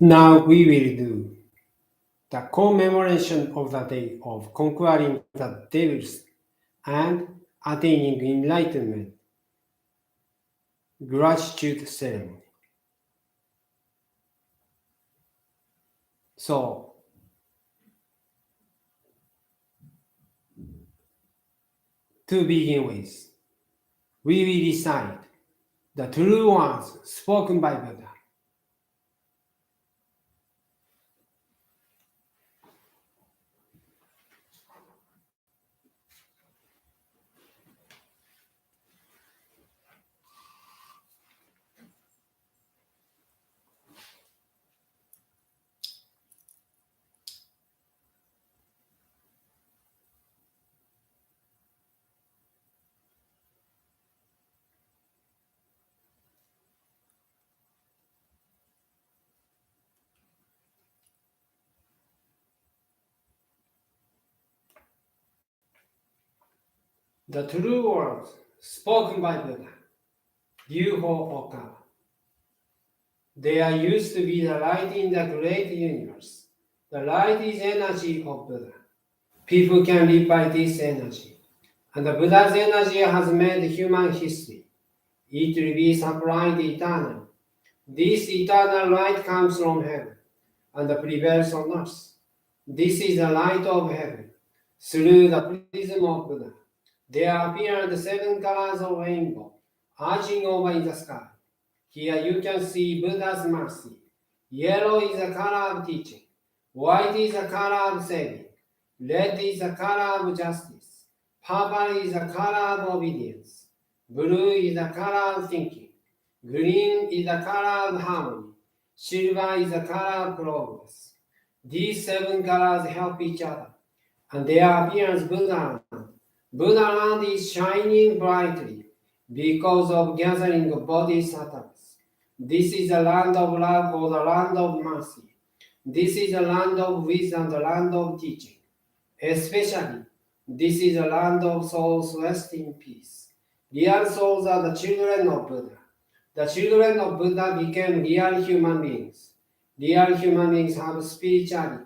Now we will do the commemoration of the day of conquering the devils and attaining enlightenment, gratitude ceremony. So, to begin with, we will recite the true words spoken by Buddha. The true words spoken by Buddha, Ryuho Okawa. They are used to be the light in the great universe. The light is energy of Buddha. People can live by this energy. And the Buddha's energy has made human history. It will be supplied eternally. This eternal light comes from heaven and prevails on earth. This is the light of heaven. Through the prism of Buddha, there appear the 7 colors of rainbow, arching over in the sky. Here you can see Buddha's mercy. Yellow is the color of teaching. White is the color of saving. Red is the color of justice. Purple is the color of obedience. Blue is the color of thinking. Green is the color of harmony. Silver is the color of progress. These 7 colors help each other, and there appears Buddha land. Buddha land is shining brightly because of gathering of bodhisattvas. This is the land of love or the land of mercy. This is the land of wisdom, the land of teaching. Especially, this is the land of souls rest in peace. Real souls are the children of Buddha. The children of Buddha became real human beings. Real human beings have spirituality.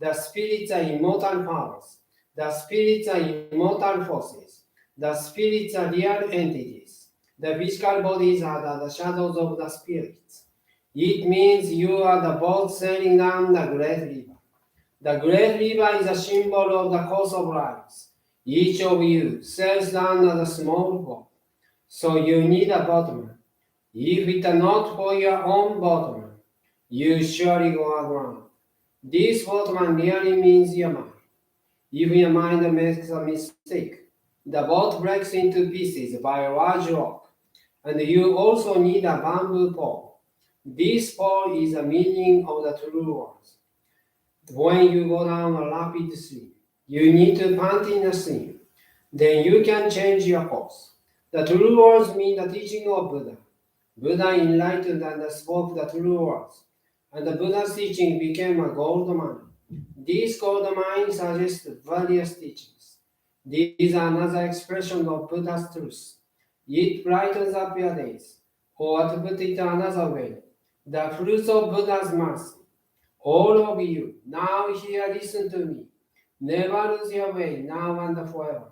The spirits are immortal powers. The spirits are immortal forces. The spirits are real entities. The physical bodies are the shadows of the spirits. It means you are the boat sailing down the great river. The great river is a symbol of the course of lives. Each of you sails down as a small boat. So you need a boatman. If it is not for your own boatman, you surely go aground. This boatman really means your mind. If your mind makes a mistake, the boat breaks into pieces by a large rock, and you also need a bamboo pole. This pole is the meaning of the true words. When you go down a rapid stream, you need to pant in the stream. Then you can change your course. The true words mean the teaching of Buddha. Buddha enlightened and spoke the true words, and the Buddha's teaching became a gold mine. This gold mine suggests various teachings. These are another expression of Buddha's truth. It brightens up your days, or to put it another way, the fruits of Buddha's mercy. All of you, now here listen to me. Never lose your way, now and forever.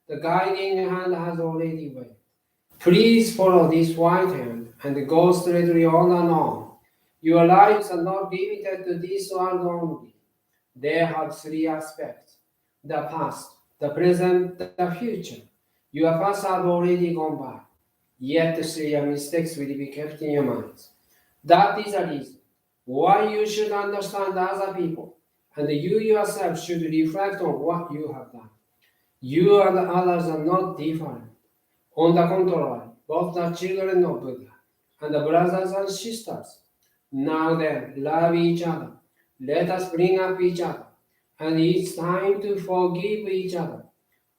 The guiding hand has already waved. Please follow this white hand and go straightly on and on. Your lives are not limited to this world only. They have 3 aspects: the past, the present, the future. Your past have already gone by, yet 3 mistakes will be kept in your minds. That is the reason why you should understand other people, and you yourself should reflect on what you have done. You and others are not different. On the contrary, both the children of Buddha and the brothers and sisters. Now then, love each other. Let us bring up each other, and it's time to forgive each other.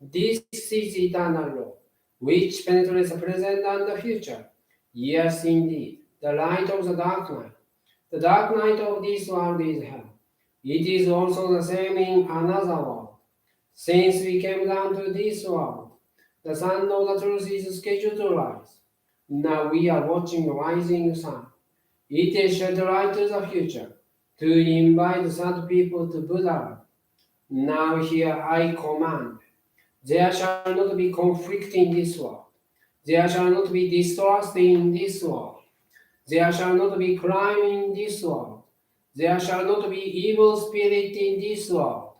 This is eternal law, which penetrates the present and the future. Yes, indeed, the light of the dark night. The dark night of this world is hell. It is also the same in another world. Since we came down to this world, the sun of the truth is scheduled to rise. Now we are watching the rising sun. It is shed light to the future to invite sad people to Buddha. Now here I command. There shall not be conflict in this world. There shall not be distrust in this world. There shall not be crime in this world. There shall not be evil spirit in this world.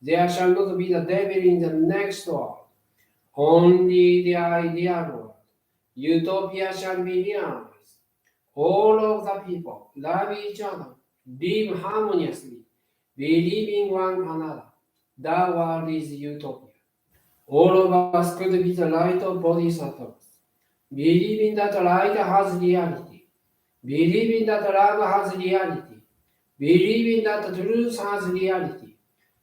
There shall not be the devil in the next world. Only the ideal world. Utopia shall be realized. All of the people love each other, live harmoniously, believe in one another. The world is utopia. All of us could be the light of bodhisattvas. Believing that light has reality. Believing that love has reality. Believing that truth has reality.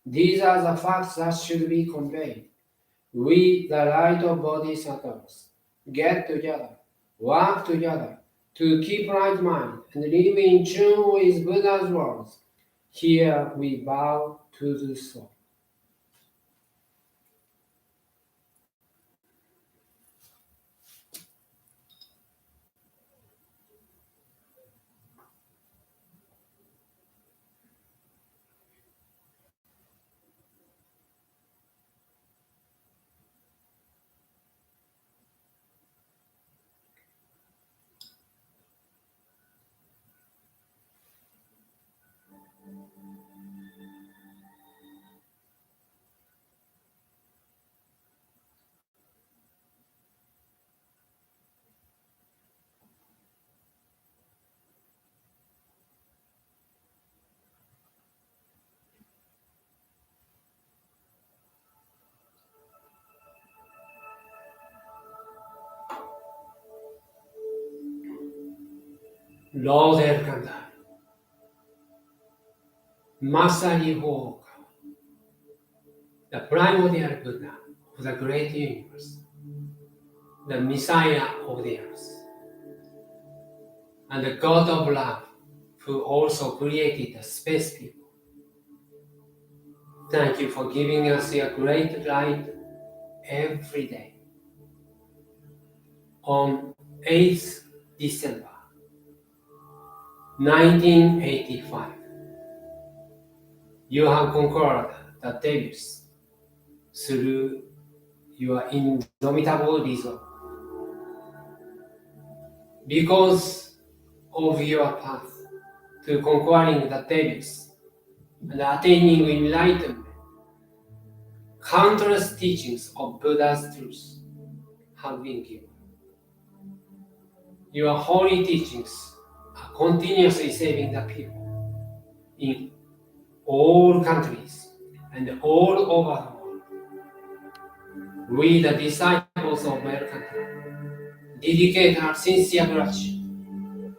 These are the facts that should be conveyed. We, the light of bodhisattvas, get together, work together to keep right mind and live in tune with Buddha's words. Here we bow to the soul. Lord Elkandar, Master Nihoka, the primordial Buddha of the great universe, the Messiah of the earth, and the God of love, who also created the space people. Thank you for giving us your great light every day. On 8th December 1985, you have conquered the devils through your indomitable resolve. Because of your path to conquering the devils and attaining enlightenment, countless teachings of Buddha's truth have been given. Your holy teachings are continuously saving the people in all countries and all over the world. We, the disciples of Mercantile, dedicate our sincere gratitude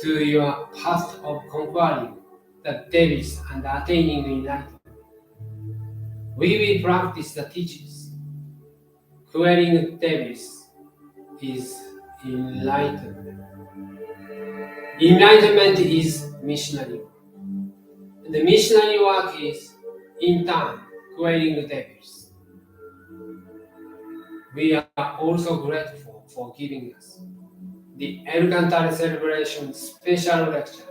to your path of conquering the devils and attaining enlightenment. We will practice the teachings. Quelling devils is enlightenment. Enlightenment is missionary work. And the missionary work is, in turn, quelling devils. We are also grateful for giving us the Elkantara celebration special lecture,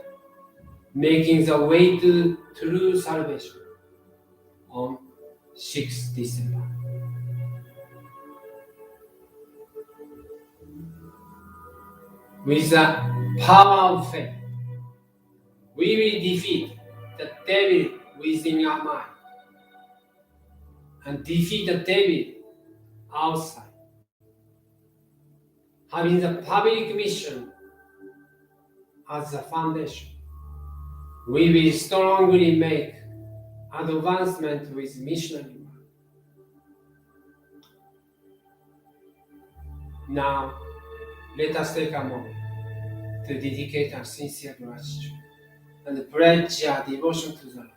making the way to true salvation on 6th December. With the power of faith, we will defeat the devil within our mind and defeat the devil outside. Having the public mission as the foundation, we will strongly make advancement with missionary work. Now, let us take a moment to dedicate our sincere gratitude and pledge our devotion to the Lord.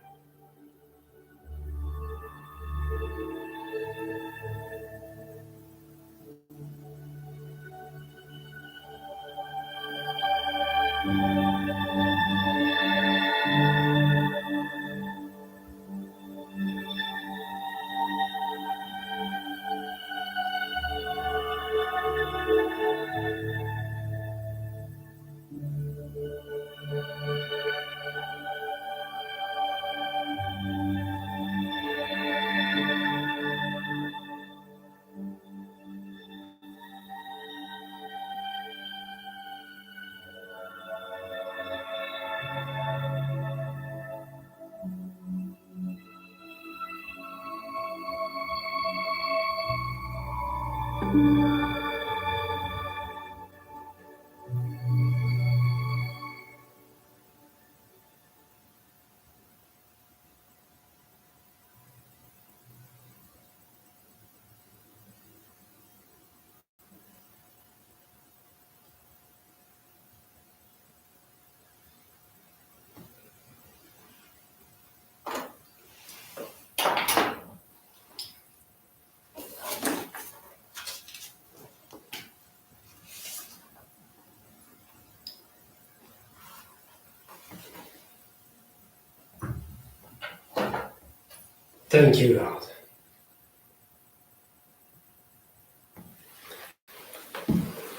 Thank you, Lord.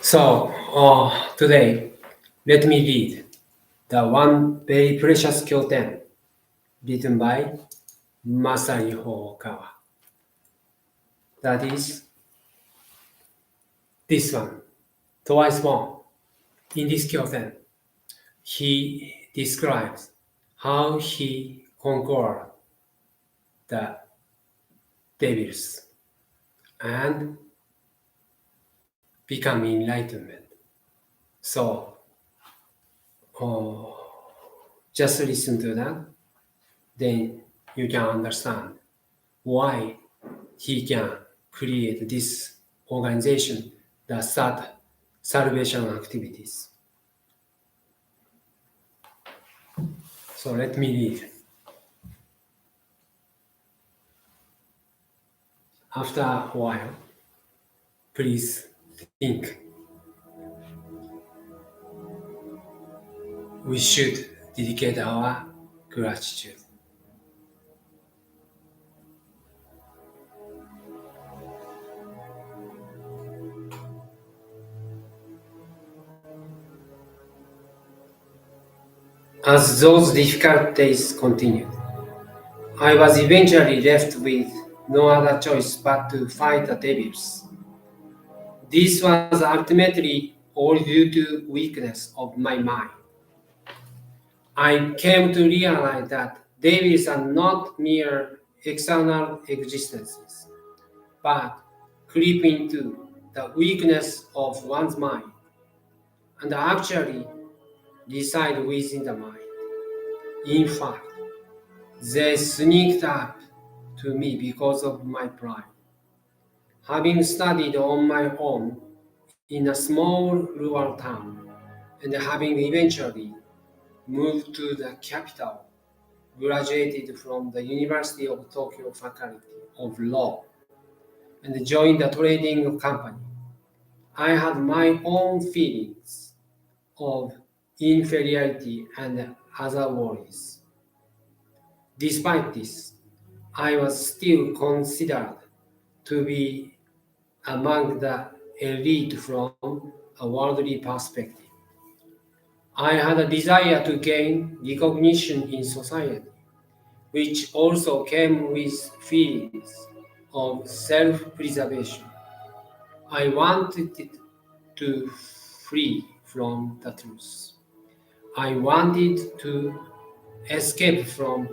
So, today, let me read the one very precious kyoten written by Masaru Hokawa. That is this one, twice more. In this kyoten, he describes how he conquered the devils and become enlightenment. So, just listen to that, then you can understand why he can create this organization that start salvation activities. So let me read. After a while, please think. We should dedicate our gratitude. As those difficult days continued, I was eventually left with no other choice but to fight the devils. This was ultimately all due to weakness of my mind. I came to realize that devils are not mere external existences, but creep into the weakness of one's mind and actually reside within the mind. In fact, they sneaked up to me because of my pride. Having studied on my own in a small rural town and having eventually moved to the capital, graduated from the University of Tokyo Faculty of Law, and joined a trading company, I had my own feelings of inferiority and other worries. Despite this, I was still considered to be among the elite from a worldly perspective. I had a desire to gain recognition in society, which also came with feelings of self-preservation. I wanted to free from the truth. I wanted to escape from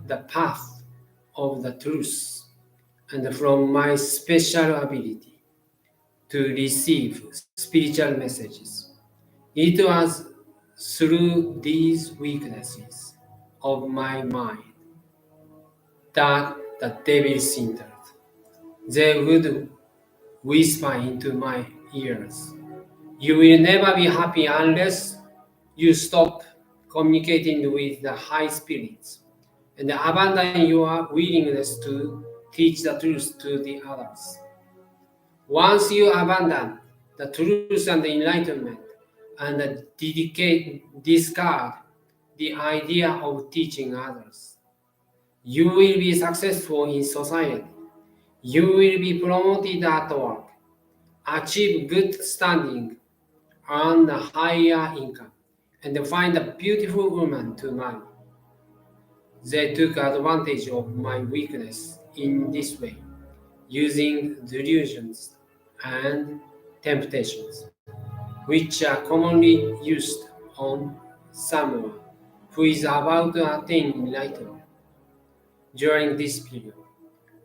the path of the truth and from my special ability to receive spiritual messages. It was through these weaknesses of my mind that the devils entered. They would whisper into my ears, "You will never be happy unless you stop communicating with the high spirits and abandon your willingness to teach the truth to the others. Once you abandon the truth and the enlightenment and discard the idea of teaching others, you will be successful in society. You will be promoted at work, achieve good standing, earn a higher income, and find a beautiful woman to marry." They took advantage of my weakness in this way, using delusions and temptations, which are commonly used on someone who is about to attain enlightenment. During this period,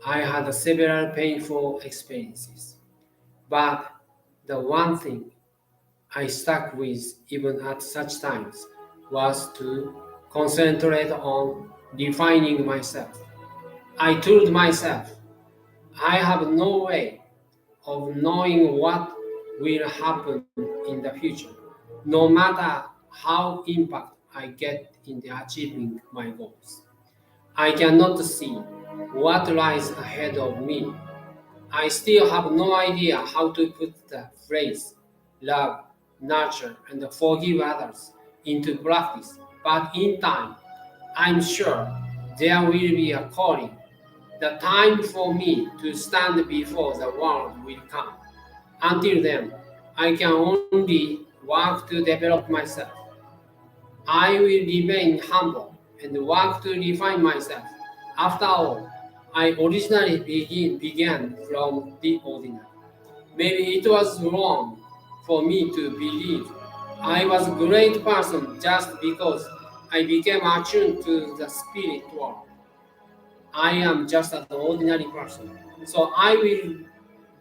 I had several painful experiences, but the one thing I stuck with even at such times was to concentrate on refining myself. I told myself, I have no way of knowing what will happen in the future, no matter how impact I get in the achieving my goals. I cannot see what lies ahead of me. I still have no idea how to put the phrase love, nurture, and forgive others into practice, but in time, I'm sure there will be a calling The time for me to stand before the world will come. Until then, I can only work to develop myself. I will remain humble and work to refine myself. After all, I originally began from the ordinary. Maybe it was wrong for me to believe I was a great person just because I became attuned to the spirit world. I am just an ordinary person. So I will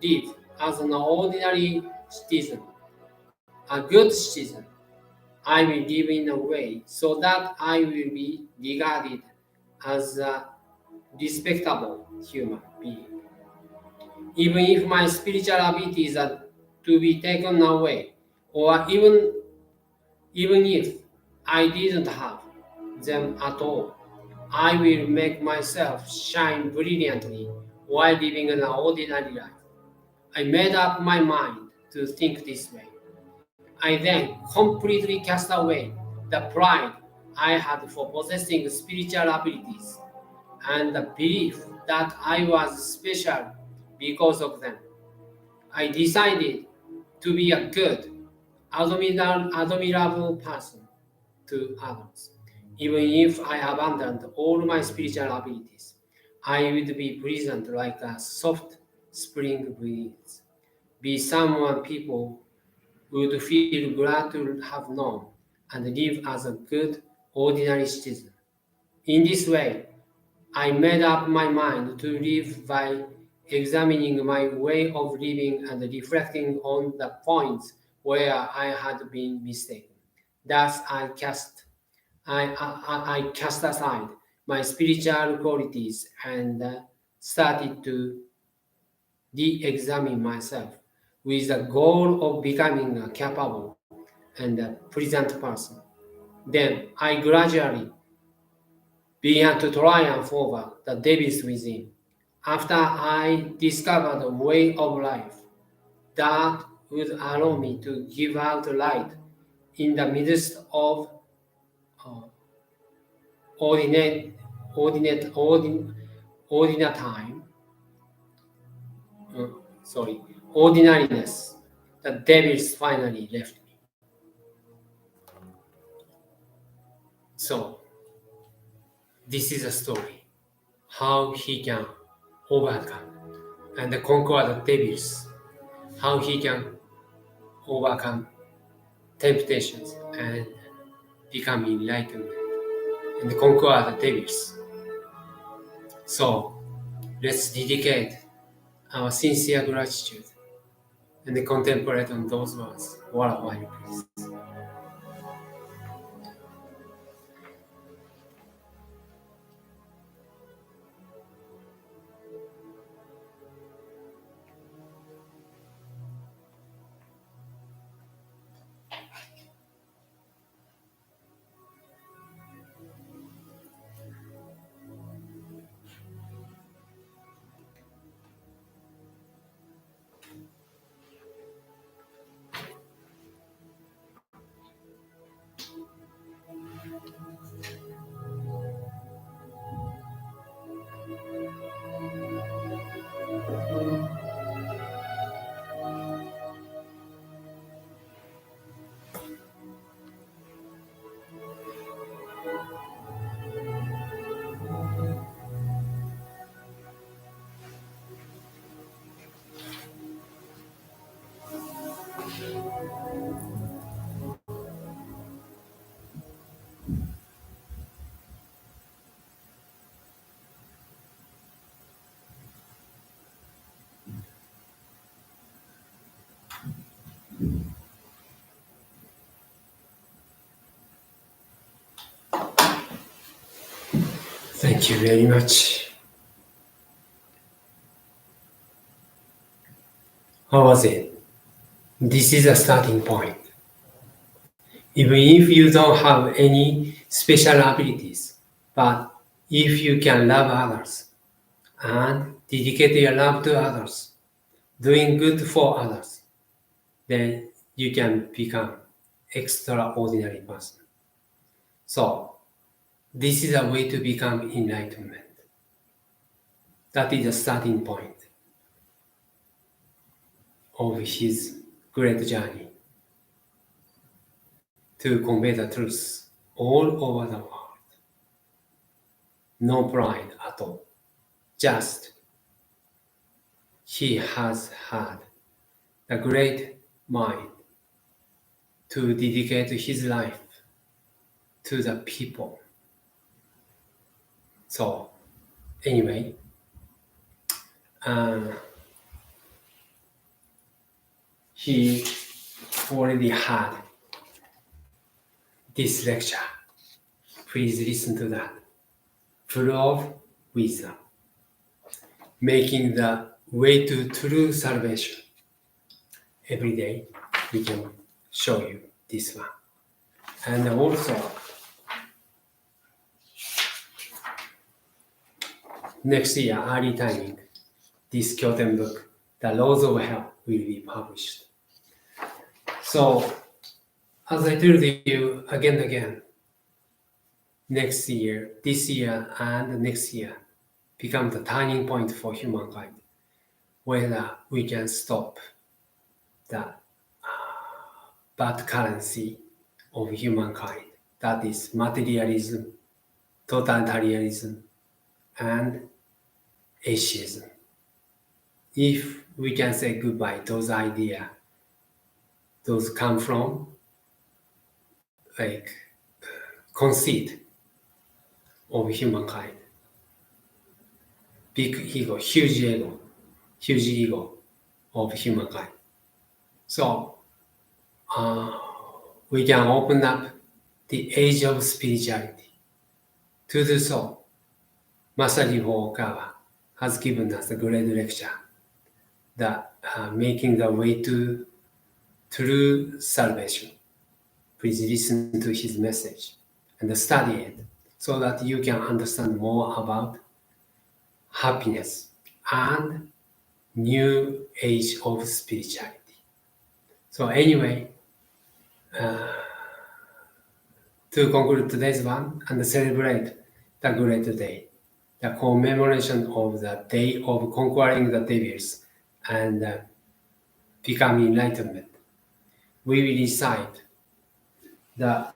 live as an ordinary citizen, a good citizen. I will live in a way so that I will be regarded as a respectable human being. Even if my spiritual abilities are to be taken away, or even if I didn't have them at all, I will make myself shine brilliantly while living an ordinary life. I made up my mind to think this way. I then completely cast away the pride I had for possessing spiritual abilities and the belief that I was special because of them. I decided to be a good, admirable person to others. Even if I abandoned all my spiritual abilities, I would be present like a soft spring breeze, be someone people would feel glad to have known and live as a good, ordinary citizen. In this way, I made up my mind to live by examining my way of living and reflecting on the points where I had been mistaken. Thus, I cast aside my spiritual qualities and started to de-examine myself with the goal of becoming a capable and a present person. Then I gradually began to triumph over the devils within. After I discovered a way of life that would allow me to give out light in the midst of uh, ordinate, ordinate, ordinate time, uh, sorry, ordinariness, the devils finally left me. So, this is a story how he can overcome and conquer the devils, how he can overcome temptations and become enlightened and conquer the devils. So let's dedicate our sincere gratitude and contemplate on those words. What a while, please. Thank you very much. How was it? This is a starting point. Even if you don't have any special abilities, but if you can love others and dedicate your love to others, doing good for others, then you can become extraordinary person. So this is a way to become enlightenment. That is the starting point of his great journey to convey the truth all over the world. No pride at all. Just he has had a great mind to dedicate his life to the people. So anyway, he already had this lecture. Please listen to that. Full of wisdom. Making the way to true salvation. Every day we can show you this one. And also, next year, early timing, this Kyoten book, The Laws of Hell, will be published. So, as I told you again and again, next year, this year, and next year become the turning point for humankind, whether we can stop the bad currency of humankind, that is materialism, totalitarianism, and atheism. If we can say goodbye, those ideas, those come from like conceit of humankind. Big ego, huge ego of humankind. So we can open up the age of spirituality. To do so, Master Jiho Okawa has given us a great lecture that making the way to true salvation. Please listen to his message and study it so that you can understand more about happiness and new age of spirituality. So anyway, to conclude today's one and celebrate the great day, the commemoration of the day of conquering the devils and becoming enlightenment, we will recite the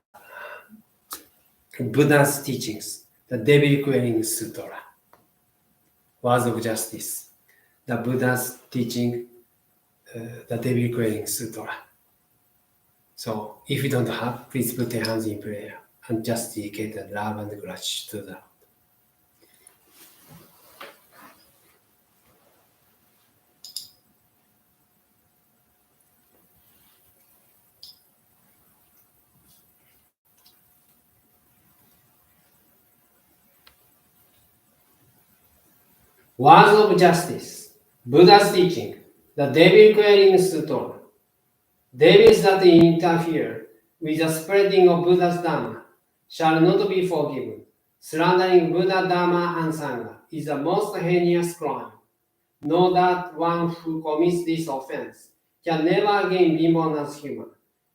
Buddha's teachings, the Devil Quelling Sutra, Words of Justice, the Buddha's teaching, the Devil Quelling Sutra. So if you don't have, please put your hands in prayer and just dedicate the love and gratitude to that. Words of Justice, Buddha's teaching, the Devil Quelling Sutra. Devils that interfere with the spreading of Buddha's Dhamma shall not be forgiven. Slandering Buddha, Dhamma, and Sangha is the most heinous crime. Know that one who commits this offense can never again be born as human.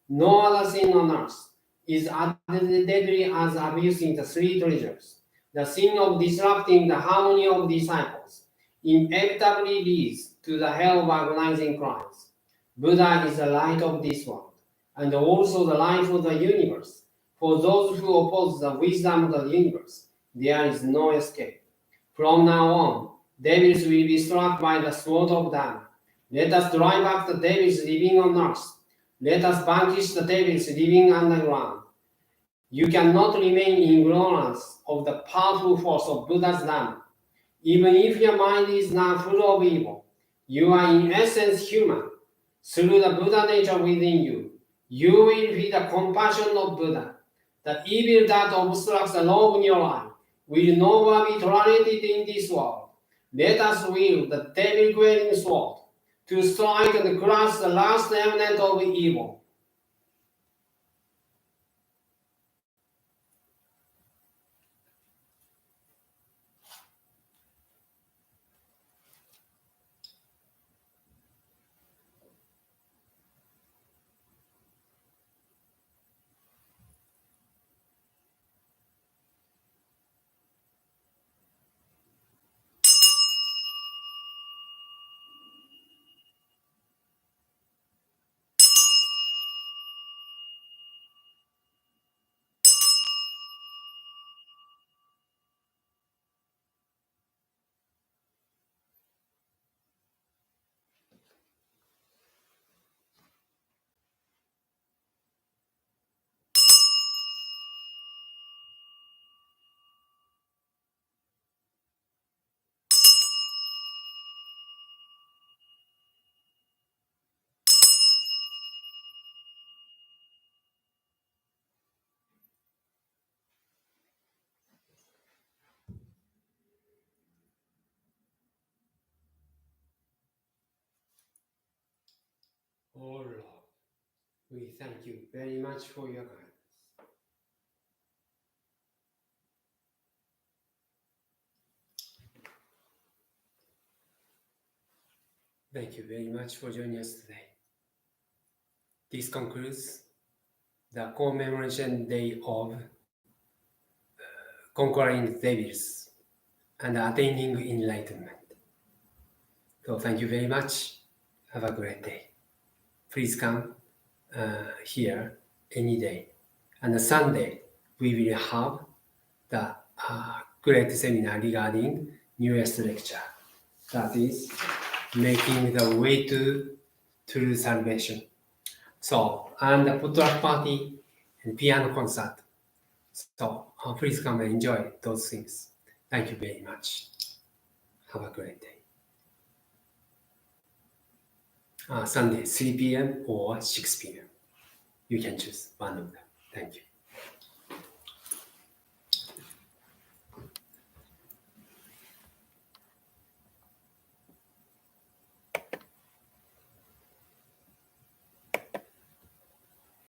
No other sin on earth is as deadly as abusing the three treasures. The sin of disrupting the harmony of disciples inevitably leads to the hell of organizing crimes. Buddha is the light of this world, and also the life of the universe. For those who oppose the wisdom of the universe, there is no escape. From now on, devils will be struck by the sword of Dhamma. Let us drive back the devils living on earth. Let us vanquish the devils living underground. You cannot remain in ignorance of the powerful force of Buddha's Dhamma. Even if your mind is now full of evil, you are in essence human. Through the Buddha nature within you, you will feel the compassion of Buddha. The evil that obstructs the law of your life will no longer be tolerated in this world. Let us wield the devil quelling sword to strike and crush the last remnant of evil. Oh Lord, we thank you very much for your guidance. Thank you very much for joining us today. This concludes the commemoration day of conquering devils and attaining enlightenment. So thank you very much. Have a great day. Please come here any day. And Sunday, we will have the great seminar regarding newest lecture. That is making the way to true salvation. So, and the potluck party and piano concert. So please come and enjoy those things. Thank you very much. Have a great day. Sunday, 3 p.m. or 6 p.m. You can choose one of them. Thank you.